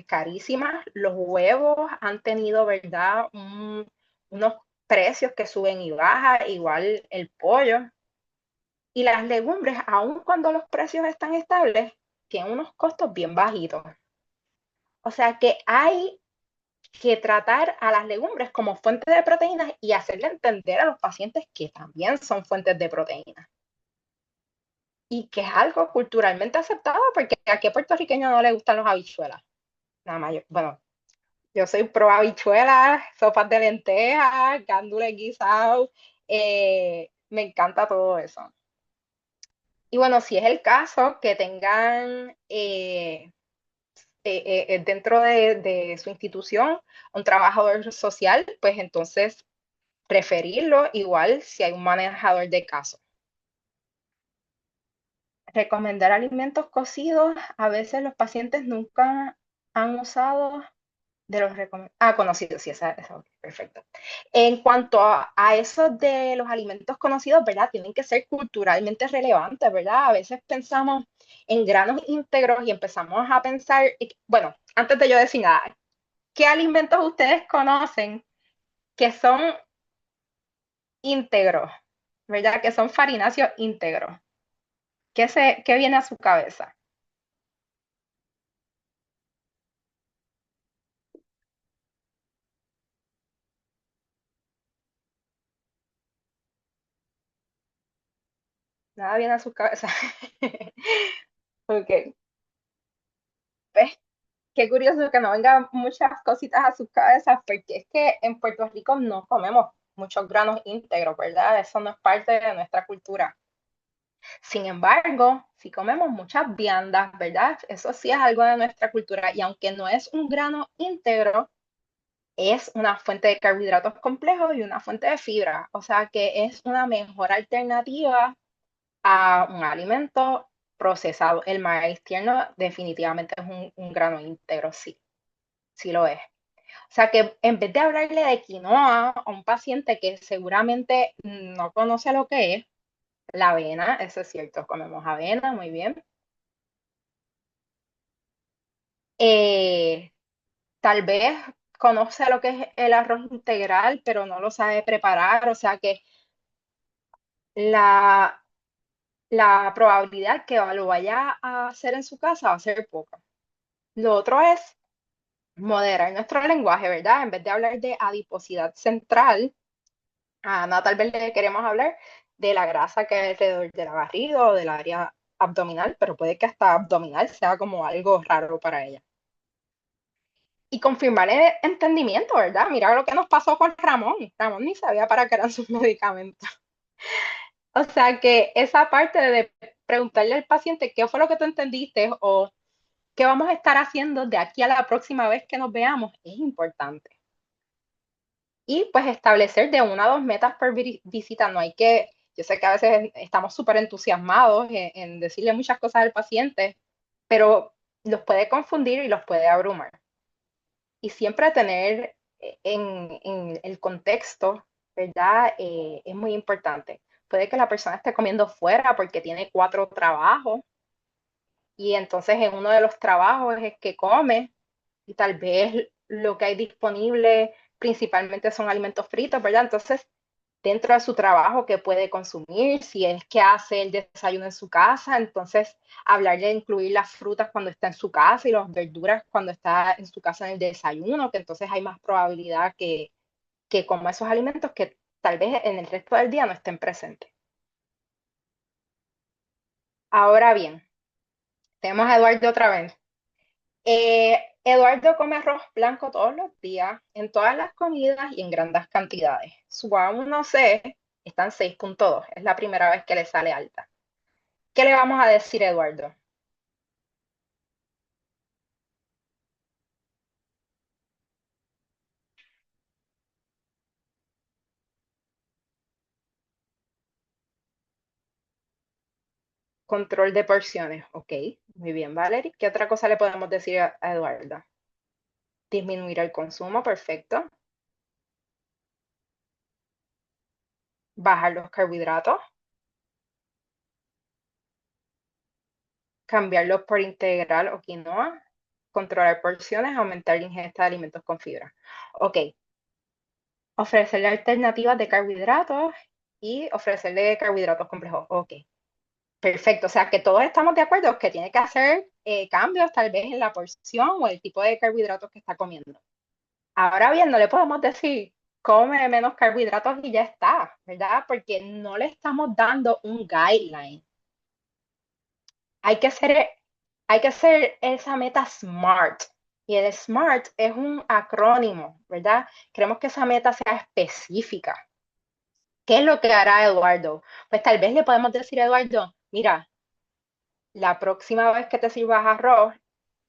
carísimas, los huevos han tenido, ¿verdad? Unos precios que suben y bajan, igual el pollo. Y las legumbres, aun cuando los precios están estables, tienen unos costos bien bajitos. O sea que hay que tratar a las legumbres como fuente de proteínas y hacerle entender a los pacientes que también son fuentes de proteínas. Y que es algo culturalmente aceptado, porque a qué puertorriqueño no le gustan los habichuelas. Nada más, bueno, yo soy pro habichuelas, sopas de lentejas, gandules guisados, me encanta todo eso. Y bueno, si es el caso que tengan dentro de su institución un trabajador social, pues entonces preferirlo igual si hay un manejador de caso. Recomendar alimentos cocidos, a veces los pacientes nunca han usado de los conocidos, sí, perfecto. En cuanto a eso de los alimentos conocidos, ¿verdad? Tienen que ser culturalmente relevantes, ¿verdad? A veces pensamos en granos íntegros y empezamos a pensar, bueno, antes de yo decir nada, ¿qué alimentos ustedes conocen que son íntegros, ¿verdad? Que son farináceos íntegros. ¿Qué viene a su cabeza? Nada viene a su cabeza. Ok. Pues, qué curioso que no vengan muchas cositas a sus cabezas, porque es que en Puerto Rico no comemos muchos granos íntegros, ¿verdad? Eso no es parte de nuestra cultura. Sin embargo, si comemos muchas viandas, ¿verdad? Eso sí es algo de nuestra cultura y aunque no es un grano íntegro, es una fuente de carbohidratos complejos y una fuente de fibra, o sea que es una mejor alternativa a un alimento procesado. El maíz tierno definitivamente es un grano íntegro, sí, sí lo es. O sea que en vez de hablarle de quinoa a un paciente que seguramente no conoce lo que es, la avena, eso es cierto, comemos avena, muy bien. Eh, Tal vez conoce lo que es el arroz integral, pero no lo sabe preparar, o sea que la, la probabilidad que lo vaya a hacer en su casa va a ser poca. Lo otro es moderar nuestro lenguaje, ¿verdad? En vez de hablar de adiposidad central, no, tal vez le queremos hablar de la grasa que hay alrededor de la barriga o del área abdominal, pero puede que hasta abdominal sea como algo raro para ella. Y confirmar el entendimiento, ¿verdad? Mira lo que nos pasó con Ramón. Ramón ni sabía para qué eran sus medicamentos. O sea que esa parte de preguntarle al paciente qué fue lo que tú entendiste o qué vamos a estar haciendo de aquí a la próxima vez que nos veamos es importante. Y pues establecer de 1 a 2 metas por visita. No hay que, yo sé que a veces estamos súper entusiasmados en decirle muchas cosas al paciente, pero los puede confundir y los puede abrumar. Y siempre tener en el contexto, ¿verdad? Es muy importante. Puede que la persona esté comiendo fuera porque tiene 4 trabajos y entonces en uno de los trabajos es que come y tal vez lo que hay disponible principalmente son alimentos fritos, ¿verdad? Entonces, dentro de su trabajo, ¿qué puede consumir? Si es que hace el desayuno en su casa, entonces hablarle de incluir las frutas cuando está en su casa y las verduras cuando está en su casa en el desayuno, que entonces hay más probabilidad que coma esos alimentos que tal vez en el resto del día no estén presentes. Ahora bien, tenemos a Eduardo otra vez. Eduardo come arroz blanco todos los días, en todas las comidas y en grandes cantidades. Su A1C está en 6.2, es la primera vez que le sale alta. ¿Qué le vamos a decir a Eduardo? Control de porciones, ok. Muy bien, Valerie. ¿Qué otra cosa le podemos decir a Eduardo? Disminuir el consumo, perfecto. Bajar los carbohidratos, cambiarlos por integral o quinoa, controlar porciones, aumentar la ingesta de alimentos con fibra. Ok, ofrecerle alternativas de carbohidratos y ofrecerle carbohidratos complejos. Ok, perfecto. O sea que todos estamos de acuerdo que tiene que hacer cambios tal vez en la porción o el tipo de carbohidratos que está comiendo. Ahora bien, no le podemos decir come menos carbohidratos y ya está, ¿verdad? Porque no le estamos dando un guideline. Hay que hacer, hay que hacer esa meta SMART. Y el SMART es un acrónimo, ¿verdad? Queremos que esa meta sea específica. ¿Qué es lo que hará Eduardo? Pues tal vez le podemos decir a Eduardo, mira, la próxima vez que te sirvas arroz,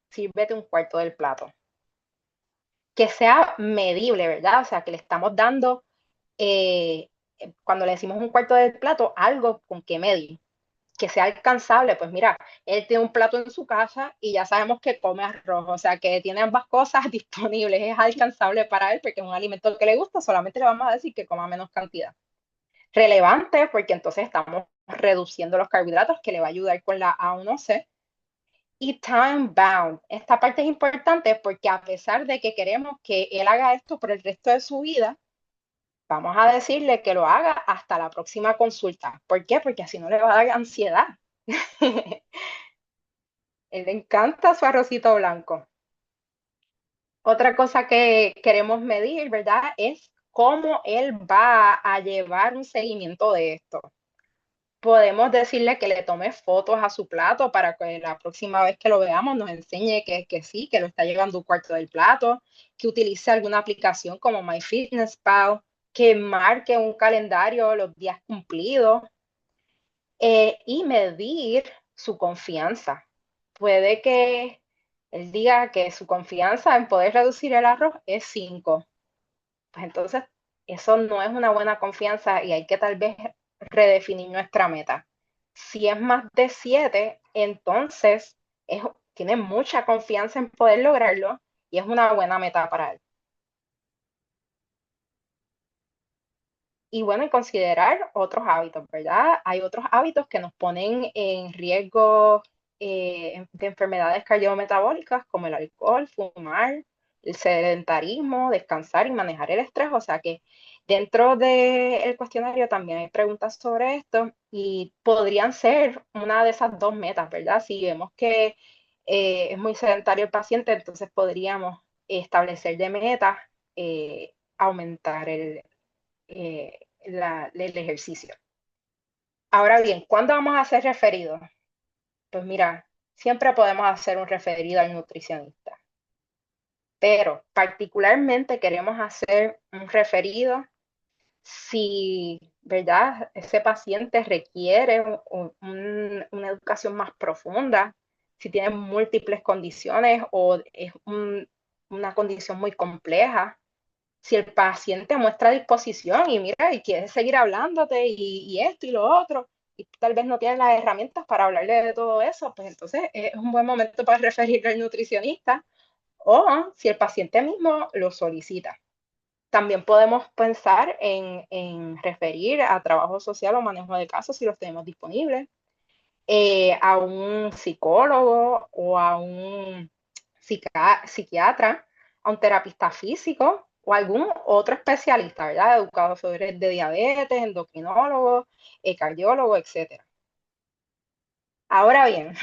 sírvete un cuarto del plato. Que sea medible, ¿verdad? O sea, que le estamos dando, cuando le decimos un cuarto del plato, algo con que medir, que sea alcanzable. Pues mira, él tiene un plato en su casa y ya sabemos que come arroz, o sea, que tiene ambas cosas disponibles, es alcanzable para él porque es un alimento que le gusta, solamente le vamos a decir que coma menos cantidad. Relevante porque entonces estamos reduciendo los carbohidratos que le va a ayudar con la A1C. Y time bound. Esta parte es importante porque a pesar de que queremos que él haga esto por el resto de su vida, vamos a decirle que lo haga hasta la próxima consulta. ¿Por qué? Porque así no le va a dar ansiedad. Él le encanta su arrocito blanco. Otra cosa que queremos medir, ¿verdad? Es cómo él va a llevar un seguimiento de esto. Podemos decirle que le tome fotos a su plato para que la próxima vez que lo veamos nos enseñe que sí, que lo está llevando un cuarto del plato, que utilice alguna aplicación como MyFitnessPal, que marque un calendario los días cumplidos y medir su confianza. Puede que él diga que su confianza en poder reducir el arroz es 5. Pues entonces eso no es una buena confianza y hay que tal vez redefinir nuestra meta. Si es más de 7, entonces tiene mucha confianza en poder lograrlo y es una buena meta para él. Y bueno, y considerar otros hábitos, ¿verdad? Hay otros hábitos que nos ponen en riesgo de enfermedades cardiometabólicas como el alcohol, fumar, el sedentarismo, descansar y manejar el estrés. O sea que dentro del cuestionario también hay preguntas sobre esto y podrían ser una de esas dos metas, ¿verdad? Si vemos que es muy sedentario el paciente, entonces podríamos establecer de meta aumentar el ejercicio. Ahora bien, ¿cuándo vamos a hacer referidos? Pues mira, siempre podemos hacer un referido al nutricionista, pero particularmente queremos hacer un referido si, ¿verdad? Ese paciente requiere una educación más profunda, si tiene múltiples condiciones o es una condición muy compleja. Si el paciente muestra disposición y mira, y quiere seguir hablándote y esto y lo otro, y tal vez no tiene las herramientas para hablarle de todo eso, pues entonces es un buen momento para referirle al nutricionista o si el paciente mismo lo solicita. También podemos pensar en referir a trabajo social o manejo de casos si los tenemos disponibles, a un psicólogo o a un psiquiatra, a un terapista físico o algún otro especialista, ¿verdad? Educado sobre de diabetes, endocrinólogo, cardiólogo, etcétera. Ahora bien,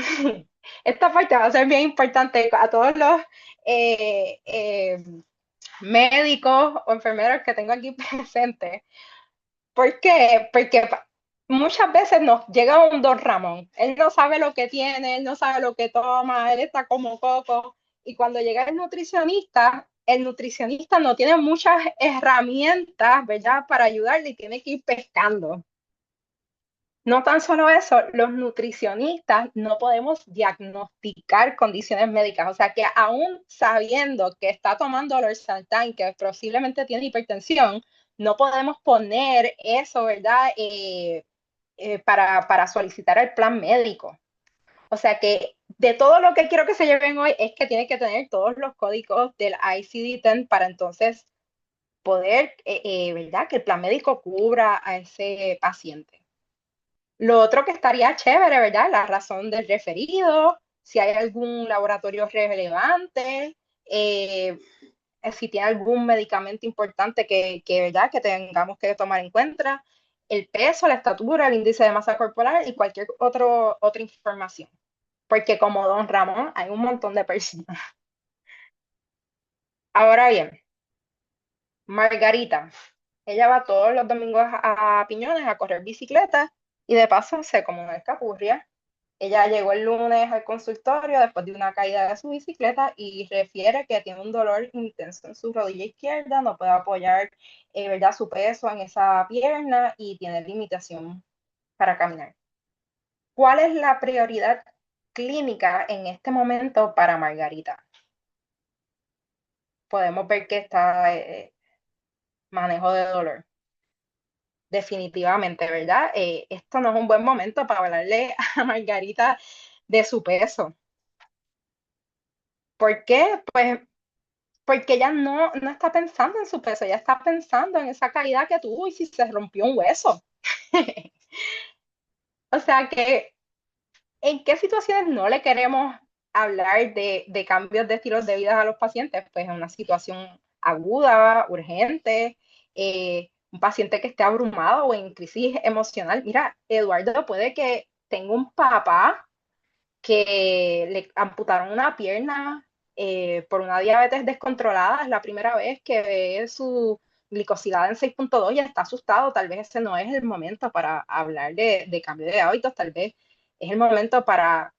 esta parte va a ser bien importante a todos los eh, eh, médicos o enfermeros que tengo aquí presentes. ¿Por qué? Porque muchas veces nos llega un don Ramón. Él no sabe lo que tiene, él no sabe lo que toma, él está como coco. Y cuando llega el nutricionista no tiene muchas herramientas, ¿verdad?, para ayudarle y tiene que ir pescando. No tan solo eso, los nutricionistas no podemos diagnosticar condiciones médicas, o sea que aún sabiendo que está tomando losartán, que posiblemente tiene hipertensión, no podemos poner eso, ¿verdad?, para solicitar el plan médico. O sea que de todo lo que quiero que se lleven hoy es que tiene que tener todos los códigos del ICD-10 para entonces poder, ¿verdad?, que el plan médico cubra a ese paciente. Lo otro que estaría chévere, ¿verdad? La razón del referido, si hay algún laboratorio relevante, si tiene algún medicamento importante ¿verdad?, que tengamos que tomar en cuenta, el peso, la estatura, el índice de masa corporal y cualquier otra información. Porque como don Ramón, hay un montón de personas. Ahora bien, Margarita, ella va todos los domingos a Piñones a correr bicicleta y de paso se come una escapurria. Ella llegó el lunes al consultorio después de una caída de su bicicleta y refiere que tiene un dolor intenso en su rodilla izquierda, no puede apoyar, ¿verdad?, su peso en esa pierna y tiene limitación para caminar. ¿Cuál es la prioridad clínica en este momento para Margarita? Podemos ver que está manejo de dolor. Definitivamente, ¿verdad? Esto no es un buen momento para hablarle a Margarita de su peso. ¿Por qué? Pues porque ella no está pensando en su peso, ella está pensando en esa caída que tuvo y si se rompió un hueso. O sea que, ¿en qué situaciones no le queremos hablar de cambios de estilos de vida a los pacientes? Pues en una situación aguda, urgente, un paciente que esté abrumado o en crisis emocional. Mira, Eduardo puede que tenga un papá que le amputaron una pierna por una diabetes descontrolada. Es la primera vez que ve su glicosilada en 6.2 y está asustado. Tal vez ese no es el momento para hablar de cambio de hábitos, tal vez es el momento para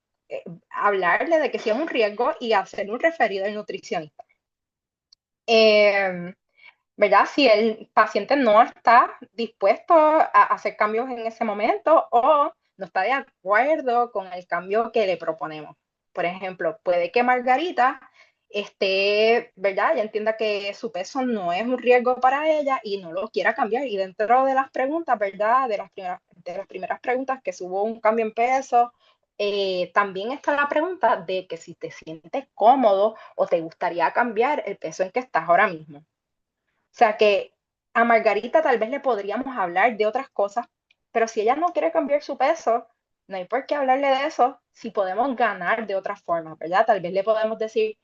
hablarle de que sí es un riesgo y hacer un referido al nutricionista. ¿Verdad? Si el paciente no está dispuesto a hacer cambios en ese momento o no está de acuerdo con el cambio que le proponemos. Por ejemplo, puede que Margarita esté, ¿verdad? Ya entienda que su peso no es un riesgo para ella y no lo quiera cambiar. Y dentro de las preguntas, ¿verdad? De las primeras preguntas que si hubo un cambio en peso, también está la pregunta de que si te sientes cómodo o te gustaría cambiar el peso en que estás ahora mismo. O sea que a Margarita tal vez le podríamos hablar de otras cosas, pero si ella no quiere cambiar su peso, no hay por qué hablarle de eso si podemos ganar de otras formas, ¿verdad? Tal vez le podemos decir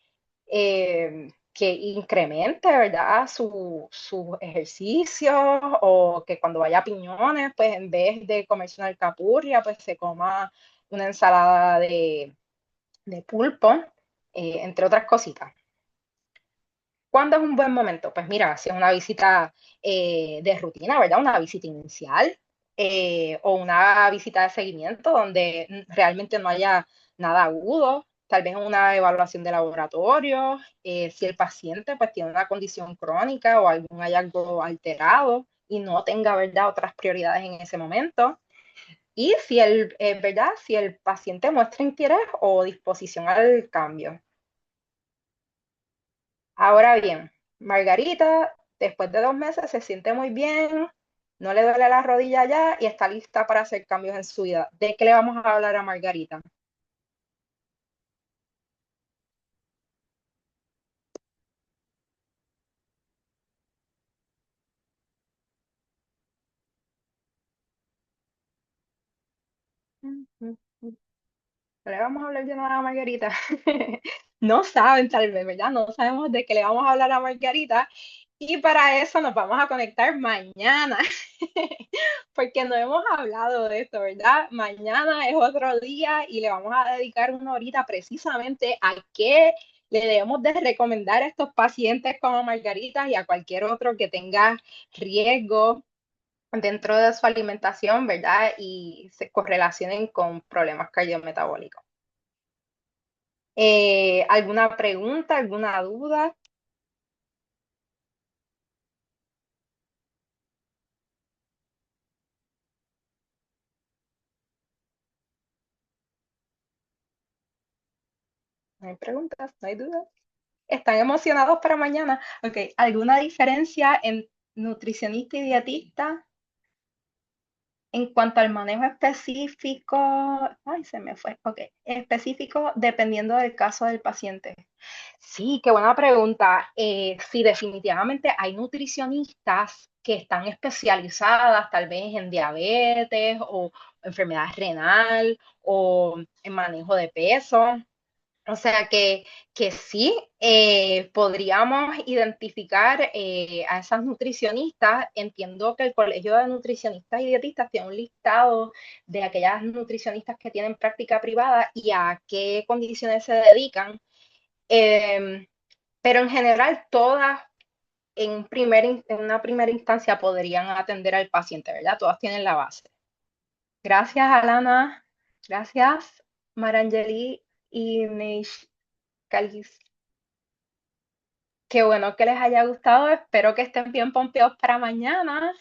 que incremente, ¿verdad? Sus ejercicios o que cuando vaya a piñones, pues en vez de comerse una alcapurria, pues se coma una ensalada de pulpo, entre otras cositas. ¿Cuándo es un buen momento? Pues mira, si es una visita de rutina, ¿verdad? Una visita inicial o una visita de seguimiento donde realmente no haya nada agudo, tal vez una evaluación de laboratorio, si el paciente pues tiene una condición crónica o algún hallazgo alterado y no tenga, ¿verdad?, otras prioridades en ese momento. Y si ¿verdad?, si el paciente muestra interés o disposición al cambio. Ahora bien, Margarita, después de 2 meses, se siente muy bien, no le duele la rodilla ya y está lista para hacer cambios en su vida. ¿De qué le vamos a hablar a Margarita? ¿No le vamos a hablar de nada a Margarita? No saben tal vez, ¿verdad? No sabemos de qué le vamos a hablar a Margarita. Y para eso nos vamos a conectar mañana, porque no hemos hablado de esto, ¿verdad? Mañana es otro día y le vamos a dedicar una horita precisamente a qué le debemos de recomendar a estos pacientes como Margarita y a cualquier otro que tenga riesgo dentro de su alimentación, ¿verdad? Y se correlacionen con problemas cardiometabólicos. ¿Alguna pregunta, alguna duda? No hay preguntas, no hay dudas. ¿Están emocionados para mañana? Ok, ¿alguna diferencia en nutricionista y dietista en cuanto al manejo específico? Ay, se me fue. Ok, específico dependiendo del caso del paciente. Sí, qué buena pregunta. Sí, definitivamente hay nutricionistas que están especializadas tal vez en diabetes o enfermedad renal o en manejo de peso. O sea que sí, podríamos identificar a esas nutricionistas. Entiendo que el Colegio de Nutricionistas y Dietistas tiene un listado de aquellas nutricionistas que tienen práctica privada y a qué condiciones se dedican. Eh, pero en general, todas en una primera instancia podrían atender al paciente, ¿verdad? Todas tienen la base. Gracias, Alana. Gracias, Marangeli y Neish Calis. Qué bueno que les haya gustado. Espero que estén bien pompeados para mañana.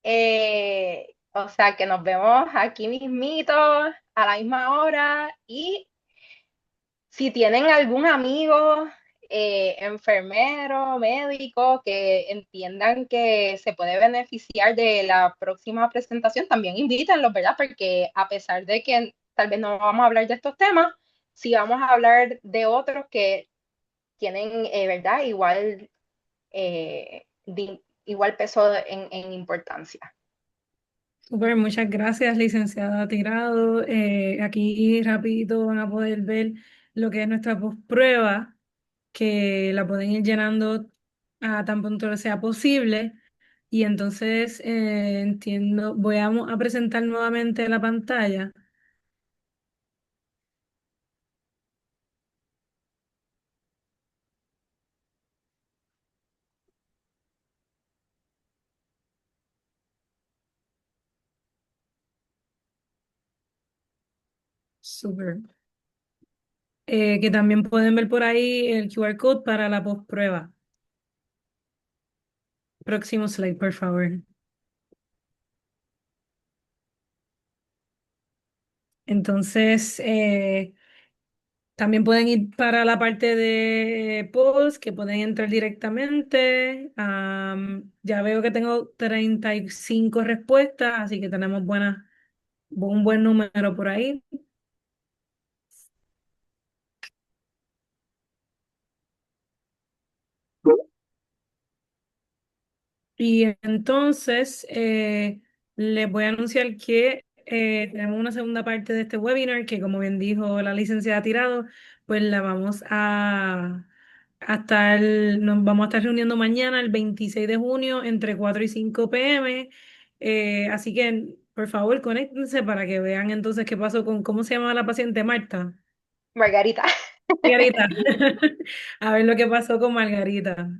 O sea, que nos vemos aquí mismito a la misma hora. Y si tienen algún amigo, enfermero, médico, que entiendan que se puede beneficiar de la próxima presentación, también invítenlos, ¿verdad? Porque a pesar de que tal vez no vamos a hablar de estos temas, sí vamos a hablar de otros que tienen, ¿verdad? Igual peso en importancia. Súper, muchas gracias, licenciada Tirado. Aquí rapidito van a poder ver lo que es nuestra postprueba, que la pueden ir llenando a tan pronto sea posible. Y entonces entiendo, a presentar nuevamente la pantalla. Súper. Que también pueden ver por ahí el QR code para la postprueba. Próximo slide, por favor. Entonces, también pueden ir para la parte de post, que pueden entrar directamente. Ya veo que tengo 35 respuestas, así que tenemos un buen número por ahí. Y entonces les voy a anunciar que tenemos una segunda parte de este webinar que, como bien dijo la licenciada Tirado, pues la vamos nos vamos a estar reuniendo mañana, el 26 de junio, entre 4 y 5 p.m. Así que, por favor, conéctense para que vean entonces qué pasó con, ¿cómo se llama la paciente? Marta. Margarita. Margarita. A ver lo que pasó con Margarita.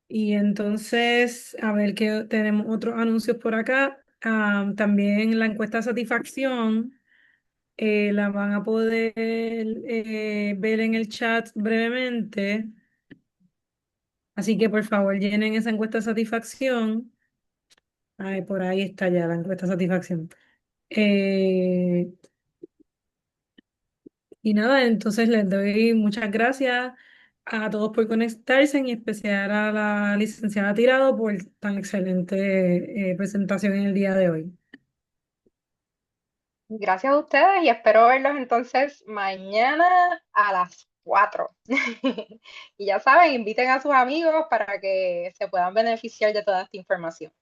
Y entonces, a ver que tenemos otros anuncios por acá. También la encuesta de satisfacción la van a poder ver en el chat brevemente. Así que por favor llenen esa encuesta de satisfacción. Ay, por ahí está ya la encuesta de satisfacción. Eh, y nada, entonces les doy muchas gracias a todos por conectarse, en especial a la licenciada Tirado por tan excelente presentación en el día de hoy. Gracias a ustedes y espero verlos entonces mañana a las 4. Y ya saben, inviten a sus amigos para que se puedan beneficiar de toda esta información.